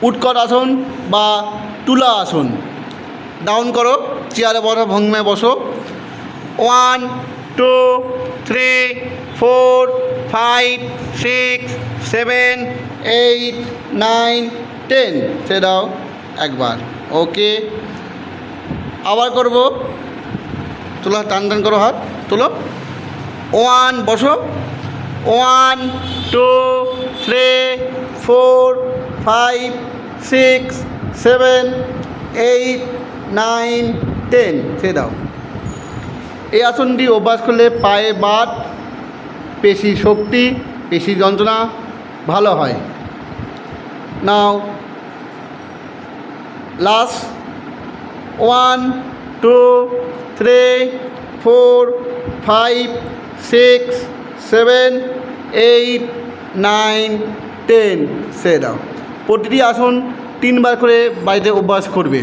উৎকট আসন বা তুলা আসন। ডাউন করো, চেয়ারে বসো, ভঙ্গিমায় বসো। 1 2 3 4 5 6 7 8 9 10 ছেড়ে দাও একবার। ওকে, আবার করব। তোলো, টান টান করো, হাত তোলো। 1 বসো। 1 2 3 4 5 6 7 8 9 10 ছেড়ে দাও। এই আসনটি অভ্যাস করলে পায়ে বাত, পেশি শক্তি, পেশি যন্ত্রণা ভালো হয়। নাও লাস্ট 1 2 3 4 5 6 7 8 9 10 ছেড়ে দাও। প্রতিটি আসন 3 বার করে বাড়িতে অভ্যাস করবে।